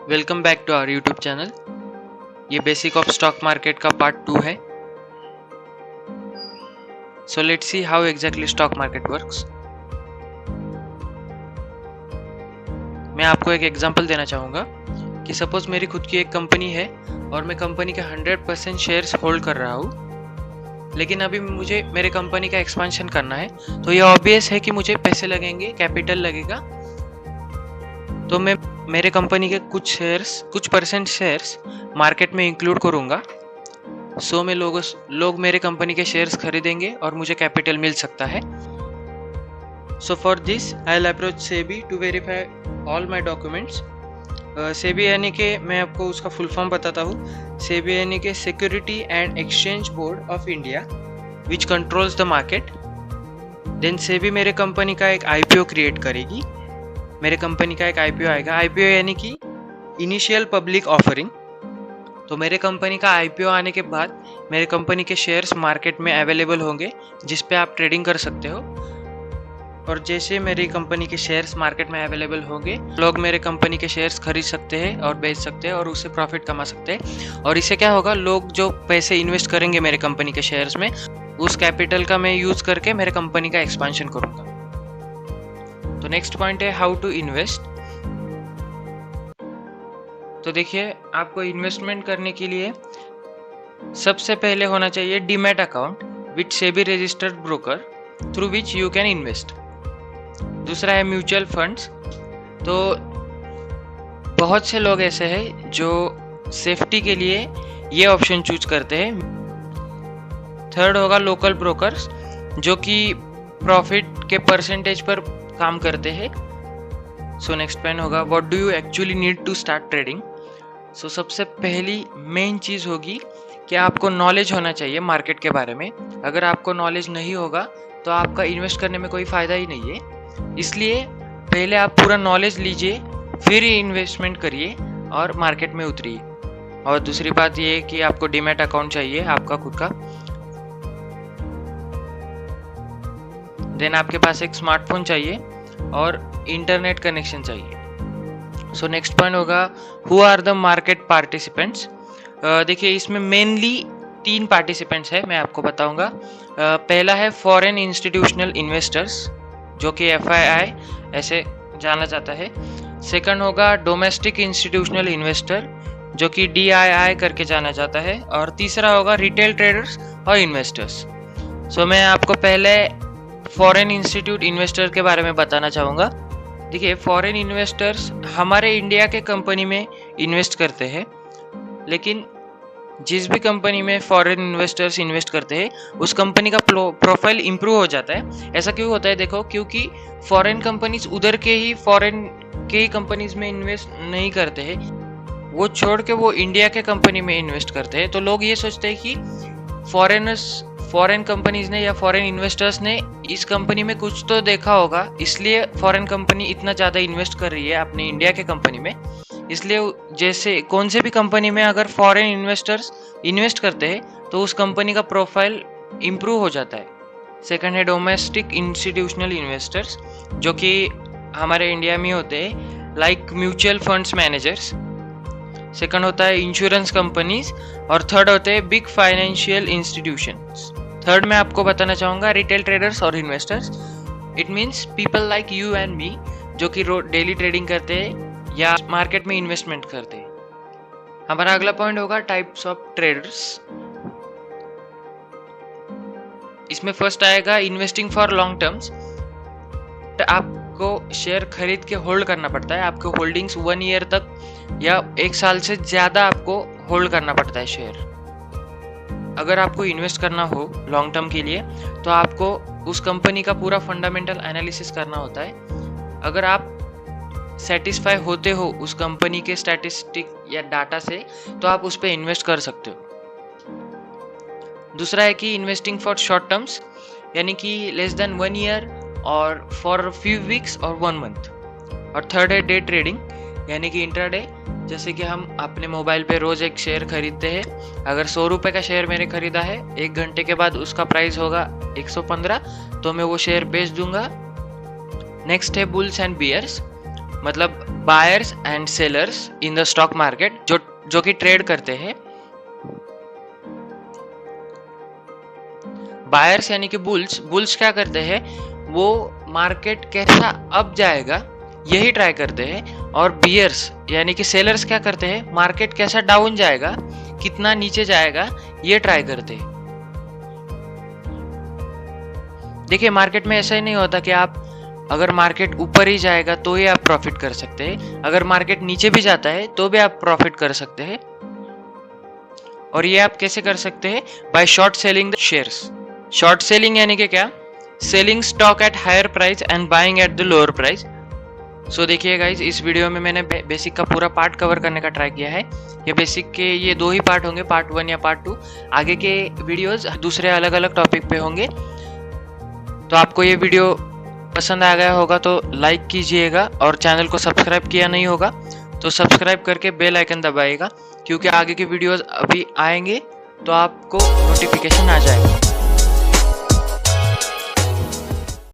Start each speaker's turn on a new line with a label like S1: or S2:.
S1: Welcome back to our YouTube channel. ये basic of stock market का part 2 है। So let's see how exactly stock market works. मैं आपको एक example देना चाहूँगा कि सपोज मेरी खुद की एक कंपनी है और मैं कंपनी के 100% शेयर्स होल्ड कर रहा हूँ, लेकिन अभी मुझे मेरे कंपनी का एक्सपेंशन करना है, तो ये ऑब्वियस है कि मुझे पैसे लगेंगे, कैपिटल लगेगा। तो मैं मेरे कंपनी के कुछ परसेंट शेयर्स मार्केट में इंक्लूड करूँगा। सो में लोग मेरे कंपनी के शेयर्स खरीदेंगे और मुझे कैपिटल मिल सकता है। So for this I will approach SEBI to verify all my documents. SEBI यानी कि मैं आपको उसका फुल फॉर्म बताता हूँ। सेबी यानी कि security and exchange board of India which controls the market. Then SEBI मेरे कंपनी का एक आईपीओ क्रिएट करेगी। मेरे कंपनी का एक आईपीओ आएगा। आईपीओ यानी कि इनिशियल पब्लिक ऑफरिंग। तो मेरे कंपनी का आईपीओ आने के बाद मेरे कंपनी के शेयर्स मार्केट में अवेलेबल होंगे, जिस पे आप ट्रेडिंग कर सकते हो। और जैसे मेरी कंपनी के शेयर्स मार्केट में अवेलेबल होंगे, लोग मेरे कंपनी के शेयर्स खरीद सकते हैं और बेच सकते हैं और उससे प्रॉफिट कमा सकते हैं। और इससे क्या होगा, लोग जो पैसे इन्वेस्ट करेंगे मेरे कंपनी के शेयर्स में, उस कैपिटल का मैं यूज करके मेरे कंपनी का एक्सपेंशन करूँगा। तो नेक्स्ट पॉइंट है हाउ टू इन्वेस्ट। तो देखिए, आपको इन्वेस्टमेंट करने के लिए सबसे पहले होना चाहिए demat account with SEBI registered broker through which you can invest. दूसरा है म्यूचुअल फंड्स। तो बहुत से लोग ऐसे हैं जो सेफ्टी के लिए ये ऑप्शन चूज करते हैं। थर्ड होगा लोकल ब्रोकर्स, जो कि प्रॉफिट के परसेंटेज पर काम करते हैं। सो नेक्स्ट पॉइंट होगा what do you actually need to start trading. So सबसे पहली मेन चीज़ होगी कि आपको नॉलेज होना चाहिए मार्केट के बारे में। अगर आपको नॉलेज नहीं होगा तो आपका इन्वेस्ट करने में कोई फ़ायदा ही नहीं है। इसलिए पहले आप पूरा नॉलेज लीजिए, फिर ही इन्वेस्टमेंट करिए और मार्केट में उतरिए। और दूसरी बात ये है कि आपको डीमैट अकाउंट चाहिए आपका खुद का। देन आपके पास एक स्मार्टफोन चाहिए और इंटरनेट कनेक्शन चाहिए। सो नेक्स्ट पॉइंट होगा who are the market participants. देखिए, इसमें मेनली 3 पार्टिसिपेंट्स है, मैं आपको बताऊंगा। पहला है फॉरेन इंस्टीट्यूशनल इन्वेस्टर्स, जो कि FII ऐसे जाना जाता है। सेकंड होगा डोमेस्टिक इंस्टीट्यूशनल इन्वेस्टर, जो कि DII करके जाना जाता है। और तीसरा होगा रिटेल ट्रेडर्स और इन्वेस्टर्स। सो मैं आपको पहले फॉरेन इंस्टीट्यूट इन्वेस्टर के बारे में बताना चाहूँगा। देखिए, फॉरेन इन्वेस्टर्स हमारे इंडिया के कंपनी में इन्वेस्ट करते हैं, लेकिन जिस भी कंपनी में फॉरेन इन्वेस्टर्स इन्वेस्ट करते हैं उस कंपनी का प्रोफाइल इम्प्रूव हो जाता है। ऐसा क्यों होता है? देखो, क्योंकि फॉरेन कंपनीज उधर के ही कंपनीज में इन्वेस्ट नहीं करते हैं, वो छोड़ के वो इंडिया के कंपनी में इन्वेस्ट करते हैं। तो लोग ये सोचते हैं कि फॉरेन कंपनीज ने या फॉरेन इन्वेस्टर्स ने इस कंपनी में कुछ तो देखा होगा, इसलिए फॉरेन कंपनी इतना ज़्यादा इन्वेस्ट कर रही है अपने इंडिया के कंपनी में। इसलिए जैसे कौन से भी कंपनी में अगर फॉरेन इन्वेस्टर्स इन्वेस्ट करते हैं तो उस कंपनी का प्रोफाइल इम्प्रूव हो जाता है। सेकंड है डोमेस्टिक इंस्टीट्यूशनल इन्वेस्टर्स, जो कि हमारे इंडिया में होते हैं, like mutual funds managers. Second होता है इंश्योरेंस कंपनीज। और थर्ड होते हैं बिग फाइनेंशियल इंस्टीट्यूशंस। थर्ड में आपको बताना चाहूँगा रिटेल ट्रेडर्स और investors. It means people like you and me, जो कि डेली ट्रेडिंग करते हैं या मार्केट में इन्वेस्टमेंट करते हैं। हमारा अगला पॉइंट होगा टाइप्स ऑफ ट्रेडर्स। इसमें फर्स्ट आएगा इन्वेस्टिंग फॉर लॉन्ग टर्म्स। आपको शेयर खरीद के होल्ड करना पड़ता है। आपको होल्डिंग्स 1 ईयर तक या 1 साल से ज़्यादा आपको होल्ड करना पड़ता है शेयर। अगर आपको इन्वेस्ट करना हो लॉन्ग टर्म के लिए तो आपको उस कंपनी का पूरा फंडामेंटल एनालिसिस करना होता है। अगर आप सेटिस्फाई होते हो उस कंपनी के स्टैटिस्टिक या डाटा से, तो आप उस पर इन्वेस्ट कर सकते हो। दूसरा है कि इन्वेस्टिंग फॉर शॉर्ट टर्म्स, यानी कि लेस देन 1 ईयर और फॉर फ्यू वीक्स और 1 मंथ। और थर्ड है डे ट्रेडिंग, यानी कि इंट्राडे, जैसे कि हम अपने मोबाइल पे रोज़ एक शेयर खरीदते हैं। अगर 100 रुपये का शेयर मैंने खरीदा है, 1 घंटे के बाद उसका प्राइस होगा 115, तो मैं वो शेयर बेच दूंगा। नेक्स्ट है बुल्स एंड बियर्स। मतलब buyers and sellers in the stock market, जो कि ट्रेड करते हैं। बायर्स यानी कि बुल्स क्या करते हैं, वो मार्केट कैसा अप जाएगा यही ट्राई करते हैं, और बियर्स यानी कि सेलर्स क्या करते हैं, मार्केट कैसा डाउन जाएगा, कितना नीचे जाएगा ये ट्राई करते हैं। देखिए मार्केट में ऐसा ही नहीं होता कि आप अगर मार्केट ऊपर ही जाएगा तो ही आप प्रॉफिट कर सकते हैं, अगर मार्केट नीचे भी जाता है तो भी आप प्रॉफिट कर सकते हैं। और ये आप कैसे कर सकते हैं, by short selling the shares. Short selling यानी कि क्या, selling stock at higher price and buying at the lower price. So देखिए गाइज, इस वीडियो में मैंने बेसिक का पूरा पार्ट कवर करने का ट्राई किया है। ये बेसिक के ये 2 ही पार्ट होंगे, पार्ट 1 या पार्ट 2। आगे के वीडियोस दूसरे अलग अलग टॉपिक पे होंगे। तो आपको ये वीडियो पसंद आ गया होगा तो लाइक कीजिएगा, और चैनल को सब्सक्राइब किया नहीं होगा तो सब्सक्राइब करके बेल आइकन दबाइएगा, क्योंकि आगे के वीडियोस अभी आएंगे तो आपको नोटिफिकेशन आ जाएगा।